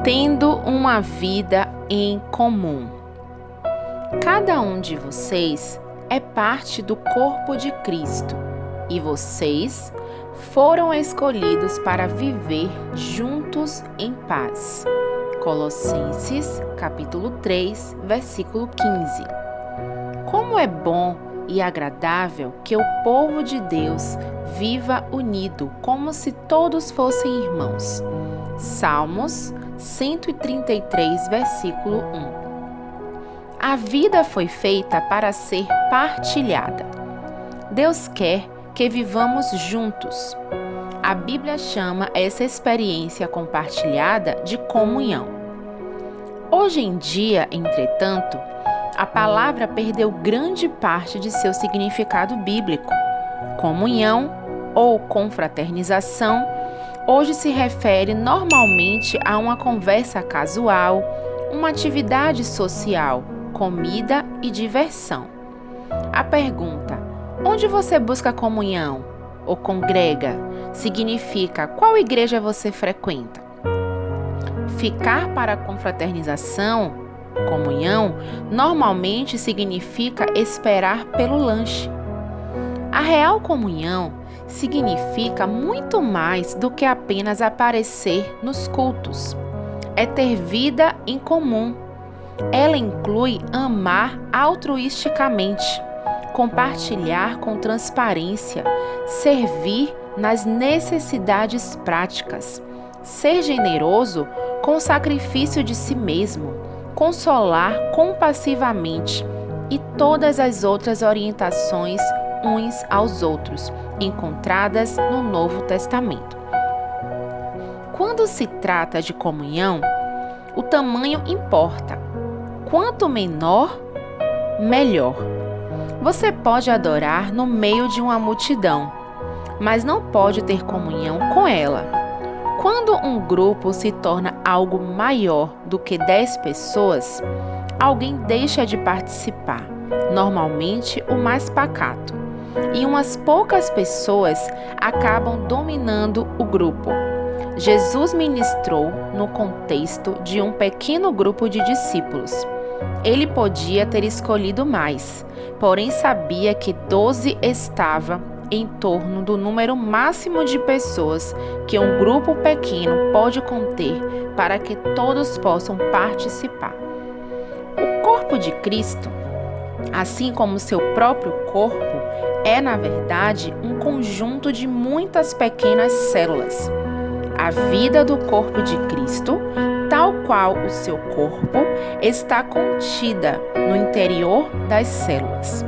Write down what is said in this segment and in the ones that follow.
Tendo uma vida em comum. Cada um de vocês é parte do corpo de Cristo e vocês foram escolhidos para viver juntos em paz. Colossenses, capítulo 3, versículo 15. Como é bom e agradável que o povo de Deus viva unido, como se todos fossem irmãos. Salmos 133, versículo 1. A vida foi feita para ser partilhada. Deus quer que vivamos juntos. A Bíblia chama essa experiência compartilhada de comunhão. Hoje em dia, entretanto, a palavra perdeu grande parte de seu significado bíblico. Comunhão ou confraternização hoje se refere normalmente a uma conversa casual, uma atividade social, comida e diversão. A pergunta, onde você busca comunhão ou congrega, significa qual igreja você frequenta. Ficar para a confraternização, comunhão, normalmente significa esperar pelo lanche. A real comunhão significa muito mais do que apenas aparecer nos cultos. É ter vida em comum. Ela inclui amar altruisticamente, compartilhar com transparência, servir nas necessidades práticas, ser generoso com o sacrifício de si mesmo, consolar compassivamente e todas as outras orientações uns aos outros, encontradas no Novo Testamento. Quando se trata de comunhão, o tamanho importa. Quanto menor, melhor. Você pode adorar no meio de uma multidão, mas não pode ter comunhão com ela. Quando um grupo se torna algo maior do que 10 pessoas, alguém deixa de participar, normalmente o mais pacato. E umas poucas pessoas acabam dominando o grupo. Jesus ministrou no contexto de um pequeno grupo de discípulos. Ele podia ter escolhido mais, porém sabia que 12 estava em torno do número máximo de pessoas que um grupo pequeno pode conter para que todos possam participar. O corpo de Cristo, assim como seu próprio corpo, é, na verdade, um conjunto de muitas pequenas células. A vida do corpo de Cristo, tal qual o seu corpo, está contida no interior das células.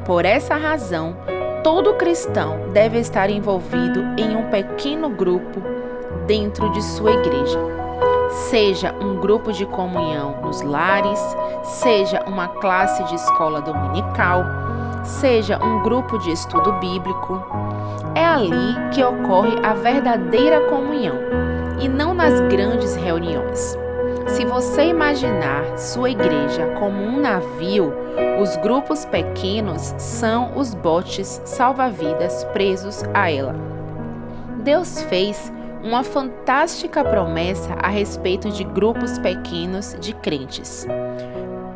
Por essa razão, todo cristão deve estar envolvido em um pequeno grupo dentro de sua igreja. Seja um grupo de comunhão nos lares, seja uma classe de escola dominical, seja um grupo de estudo bíblico. É ali que ocorre a verdadeira comunhão e não nas grandes reuniões. Se você imaginar sua igreja como um navio, os grupos pequenos são os botes salva-vidas presos a ela. Deus fez uma fantástica promessa a respeito de grupos pequenos de crentes.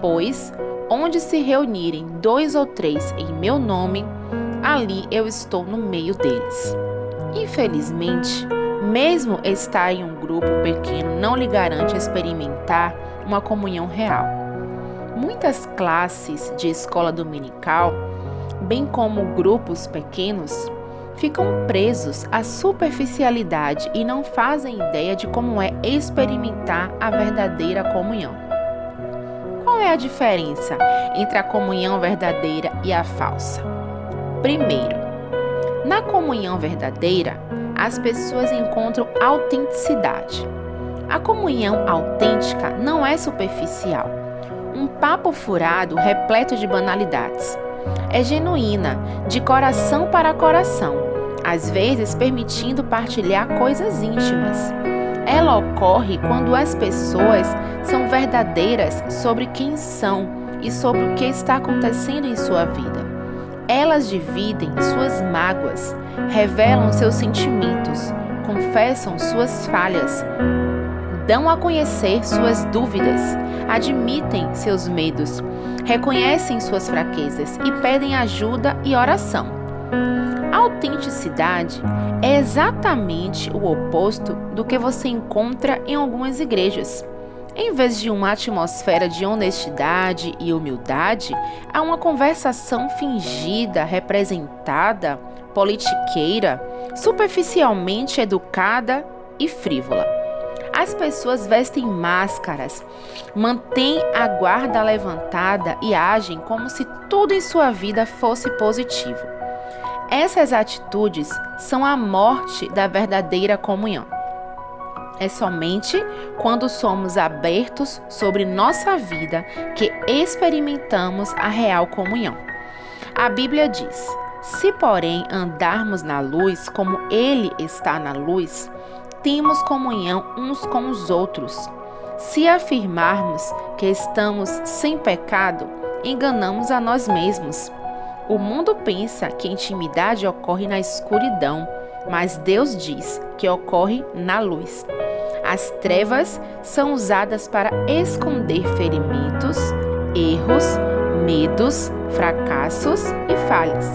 Pois, onde se reunirem 2 ou 3 em meu nome, ali eu estou no meio deles. Infelizmente, mesmo estar em um grupo pequeno não lhe garante experimentar uma comunhão real. Muitas classes de escola dominical, bem como grupos pequenos, ficam presos à superficialidade e não fazem ideia de como é experimentar a verdadeira comunhão. Qual é a diferença entre a comunhão verdadeira e a falsa? Primeiro, na comunhão verdadeira, as pessoas encontram autenticidade. A comunhão autêntica não é superficial. Um papo furado repleto de banalidades. É genuína, de coração para coração, às vezes permitindo partilhar coisas íntimas. Ela ocorre quando as pessoas são verdadeiras sobre quem são e sobre o que está acontecendo em sua vida. Elas dividem suas mágoas, revelam seus sentimentos, confessam suas falhas, dão a conhecer suas dúvidas, admitem seus medos, reconhecem suas fraquezas e pedem ajuda e oração. A autenticidade é exatamente o oposto do que você encontra em algumas igrejas. Em vez de uma atmosfera de honestidade e humildade, há uma conversação fingida, representada, politiqueira, superficialmente educada e frívola. As pessoas vestem máscaras, mantêm a guarda levantada e agem como se tudo em sua vida fosse positivo. Essas atitudes são a morte da verdadeira comunhão. É somente quando somos abertos sobre nossa vida que experimentamos a real comunhão. A Bíblia diz: se porém andarmos na luz como Ele está na luz, temos comunhão uns com os outros. Se afirmarmos que estamos sem pecado, enganamos a nós mesmos. O mundo pensa que a intimidade ocorre na escuridão, mas Deus diz que ocorre na luz. As trevas são usadas para esconder ferimentos, erros, medos, fracassos e falhas.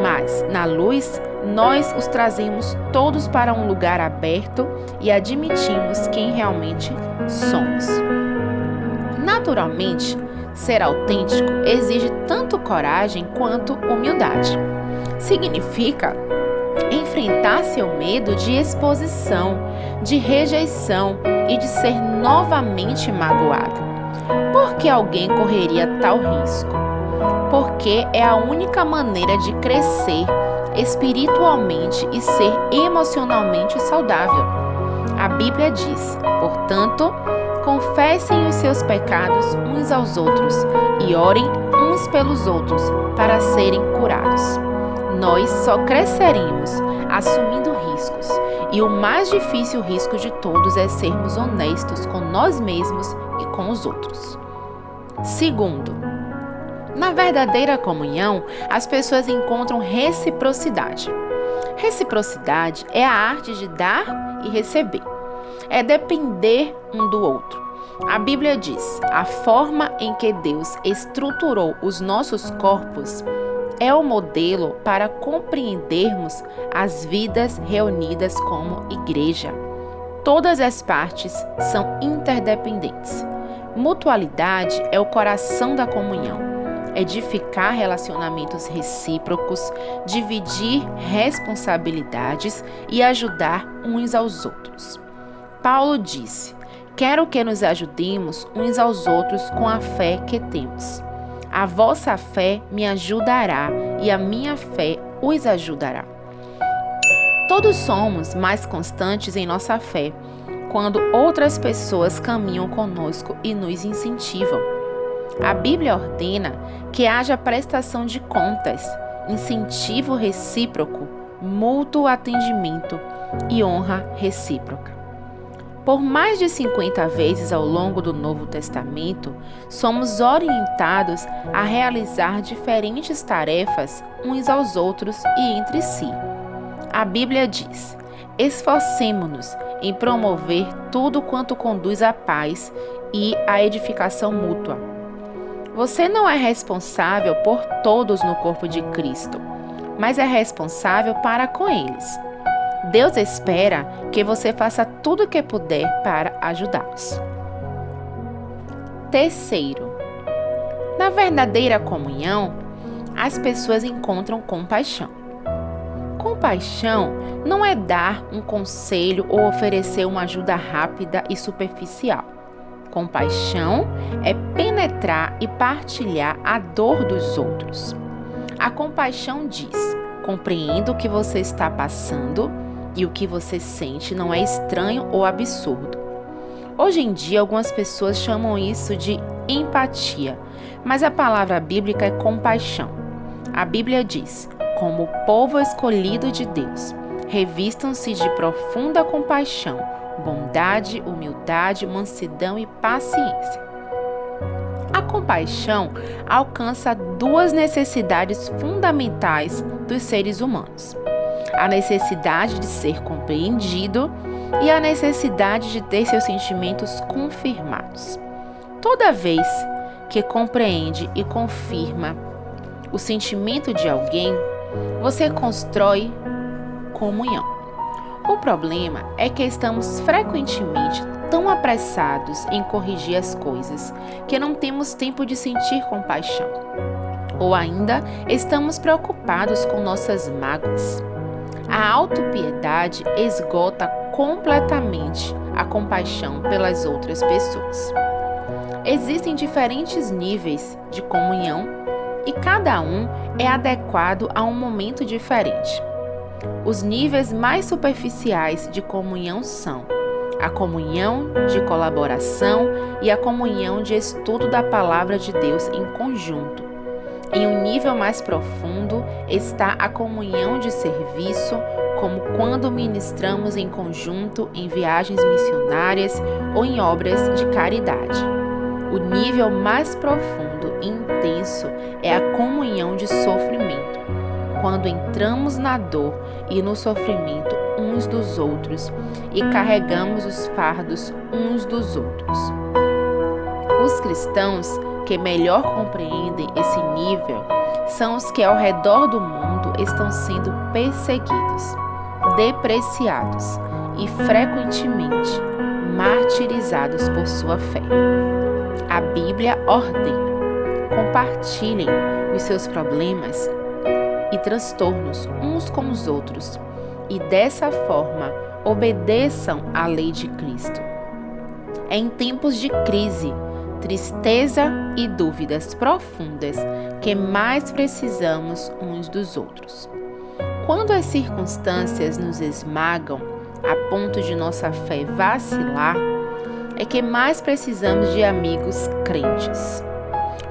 Mas, na luz, nós os trazemos todos para um lugar aberto e admitimos quem realmente somos. Naturalmente, ser autêntico exige tanto coragem quanto humildade. Significa enfrentar seu medo de exposição, de rejeição e de ser novamente magoado. Por que alguém correria tal risco? Porque é a única maneira de crescer espiritualmente e ser emocionalmente saudável. A Bíblia diz, portanto, confessem os seus pecados uns aos outros e orem uns pelos outros para serem curados. Nós só cresceremos assumindo riscos, e o mais difícil risco de todos é sermos honestos com nós mesmos e com os outros. Segundo, na verdadeira comunhão, as pessoas encontram reciprocidade. Reciprocidade é a arte de dar e receber. É depender um do outro. A Bíblia diz: a forma em que Deus estruturou os nossos corpos é o modelo para compreendermos as vidas reunidas como igreja. Todas as partes são interdependentes. Mutualidade é o coração da comunhão. Edificar relacionamentos recíprocos, dividir responsabilidades e ajudar uns aos outros. Paulo disse: quero que nos ajudemos uns aos outros com a fé que temos. A vossa fé me ajudará e a minha fé os ajudará. Todos somos mais constantes em nossa fé quando outras pessoas caminham conosco e nos incentivam. A Bíblia ordena que haja prestação de contas, incentivo recíproco, mútuo atendimento e honra recíproca. Por mais de 50 vezes ao longo do Novo Testamento, somos orientados a realizar diferentes tarefas uns aos outros e entre si. A Bíblia diz: esforcemo-nos em promover tudo quanto conduz à paz e à edificação mútua. Você não é responsável por todos no corpo de Cristo, mas é responsável para com eles. Deus espera que você faça tudo o que puder para ajudá-los. Terceiro, na verdadeira comunhão, as pessoas encontram compaixão. Compaixão não é dar um conselho ou oferecer uma ajuda rápida e superficial. Compaixão é penetrar e partilhar a dor dos outros. A compaixão diz: compreendo o que você está passando e o que você sente não é estranho ou absurdo. Hoje em dia, algumas pessoas chamam isso de empatia, mas a palavra bíblica é compaixão. A Bíblia diz: como povo escolhido de Deus, revistam-se de profunda compaixão, bondade, humildade, mansidão e paciência. A compaixão alcança duas necessidades fundamentais dos seres humanos: a necessidade de ser compreendido e a necessidade de ter seus sentimentos confirmados. Toda vez que compreende e confirma o sentimento de alguém, você constrói comunhão. O problema é que estamos frequentemente tão apressados em corrigir as coisas que não temos tempo de sentir compaixão. Ou ainda estamos preocupados com nossas mágoas. A autopiedade esgota completamente a compaixão pelas outras pessoas. Existem diferentes níveis de comunhão e cada um é adequado a um momento diferente. Os níveis mais superficiais de comunhão são a comunhão de colaboração e a comunhão de estudo da Palavra de Deus em conjunto. Em um nível mais profundo está a comunhão de serviço, como quando ministramos em conjunto em viagens missionárias ou em obras de caridade. O nível mais profundo e intenso é a comunhão de sofrimento, quando entramos na dor e no sofrimento uns dos outros e carregamos os fardos uns dos outros. Os cristãos que melhor compreendem esse nível são os que ao redor do mundo estão sendo perseguidos, depreciados e frequentemente martirizados por sua fé. A Bíblia ordena: compartilhem os seus problemas e transtornos uns com os outros e dessa forma obedeçam à lei de Cristo. É em tempos de crise, tristeza e dúvidas profundas que mais precisamos uns dos outros. Quando as circunstâncias nos esmagam a ponto de nossa fé vacilar, é que mais precisamos de amigos crentes.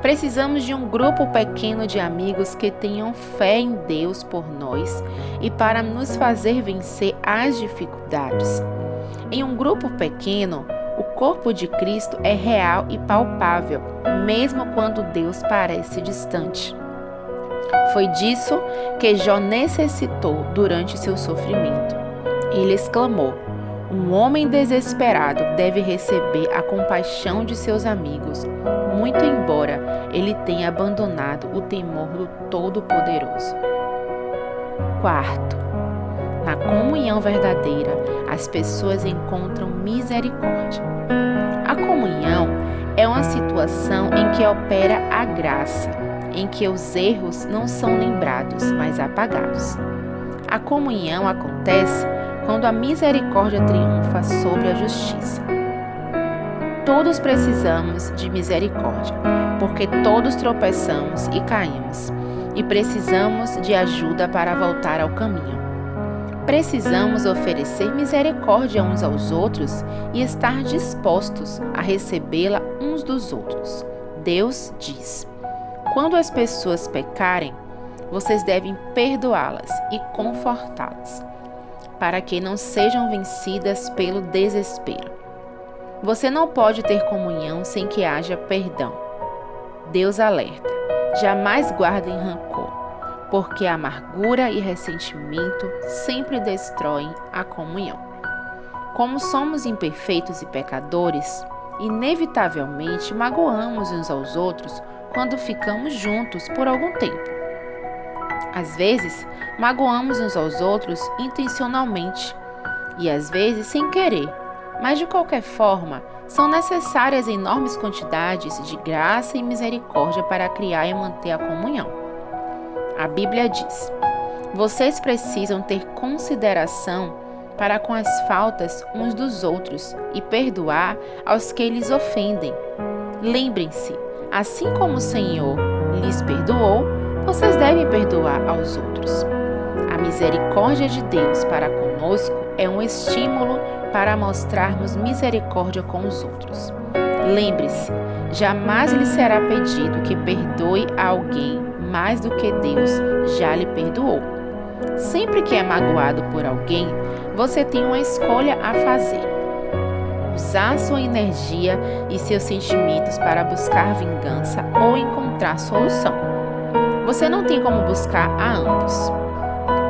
Precisamos de um grupo pequeno de amigos que tenham fé em Deus por nós e para nos fazer vencer as dificuldades. Em um grupo pequeno, o corpo de Cristo é real e palpável, mesmo quando Deus parece distante. Foi disso que Jó necessitou durante seu sofrimento. Ele exclamou: um homem desesperado deve receber a compaixão de seus amigos, muito embora ele tenha abandonado o temor do Todo-Poderoso. Quarto, na comunhão verdadeira, as pessoas encontram misericórdia. A comunhão é uma situação em que opera a graça, em que os erros não são lembrados, mas apagados. A comunhão acontece quando a misericórdia triunfa sobre a justiça. Todos precisamos de misericórdia, porque todos tropeçamos e caímos, e precisamos de ajuda para voltar ao caminho. Precisamos oferecer misericórdia uns aos outros e estar dispostos a recebê-la uns dos outros. Deus diz: quando as pessoas pecarem, vocês devem perdoá-las e confortá-las, para que não sejam vencidas pelo desespero. Você não pode ter comunhão sem que haja perdão. Deus alerta: jamais guardem rancor, porque a amargura e ressentimento sempre destroem a comunhão. Como somos imperfeitos e pecadores, inevitavelmente magoamos uns aos outros quando ficamos juntos por algum tempo. Às vezes, magoamos uns aos outros intencionalmente e às vezes sem querer, mas de qualquer forma, são necessárias enormes quantidades de graça e misericórdia para criar e manter a comunhão. A Bíblia diz: vocês precisam ter consideração para com as faltas uns dos outros e perdoar aos que lhes ofendem. Lembrem-se, assim como o Senhor lhes perdoou, vocês devem perdoar aos outros. A misericórdia de Deus para conosco é um estímulo para mostrarmos misericórdia com os outros. Lembre-se, jamais lhe será pedido que perdoe a alguém mais do que Deus já lhe perdoou. Sempre que é magoado por alguém, você tem uma escolha a fazer: usar sua energia e seus sentimentos para buscar vingança ou encontrar solução. Você não tem como buscar a ambos.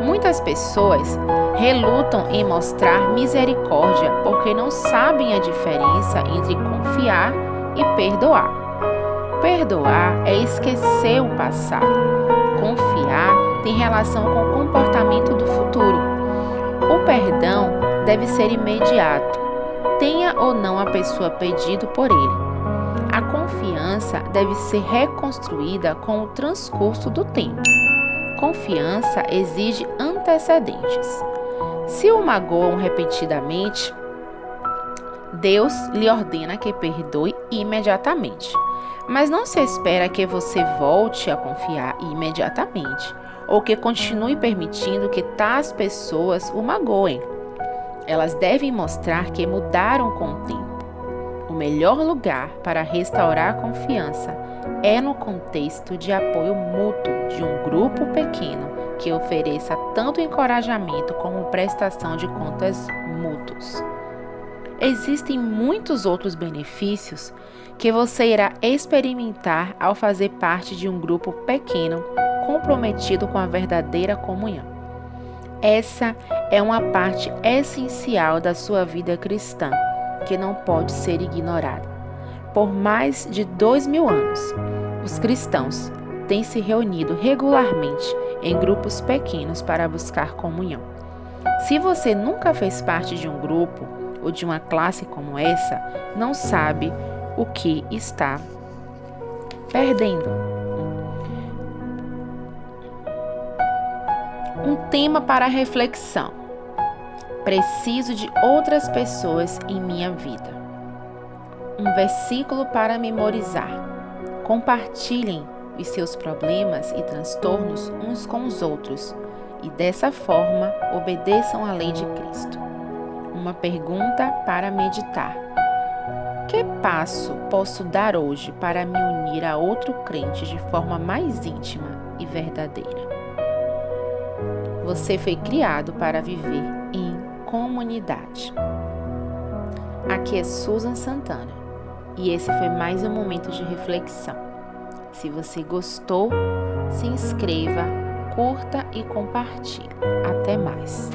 Muitas pessoas relutam em mostrar misericórdia porque não sabem a diferença entre confiar e perdoar. Perdoar é esquecer o passado. Confiar tem relação com o comportamento do futuro. O perdão deve ser imediato, tenha ou não a pessoa pedido por ele. A confiança deve ser reconstruída com o transcurso do tempo. Confiança exige antecedentes. Se o magoam repetidamente, Deus lhe ordena que perdoe imediatamente. Mas não se espera que você volte a confiar imediatamente ou que continue permitindo que tais pessoas o magoem. Elas devem mostrar que mudaram com o tempo. O melhor lugar para restaurar a confiança é no contexto de apoio mútuo de um grupo pequeno que ofereça tanto encorajamento como prestação de contas mútuos. Existem muitos outros benefícios que você irá experimentar ao fazer parte de um grupo pequeno comprometido com a verdadeira comunhão. Essa é uma parte essencial da sua vida cristã, que não pode ser ignorada. Por mais de 2000 anos, os cristãos têm se reunido regularmente em grupos pequenos para buscar comunhão. Se você nunca fez parte de um grupo ou de uma classe como essa, não sabe o que está perdendo. Um tema para reflexão. Preciso de outras pessoas em minha vida. Um versículo para memorizar. Compartilhem os seus problemas e transtornos uns com os outros e dessa forma obedeçam à lei de Cristo. Uma pergunta para meditar. Que passo posso dar hoje para me unir a outro crente de forma mais íntima e verdadeira? Você foi criado para viver em comunidade. Aqui é Susan Santana e esse foi mais um momento de reflexão. Se você gostou, se inscreva, curta e compartilhe. Até mais!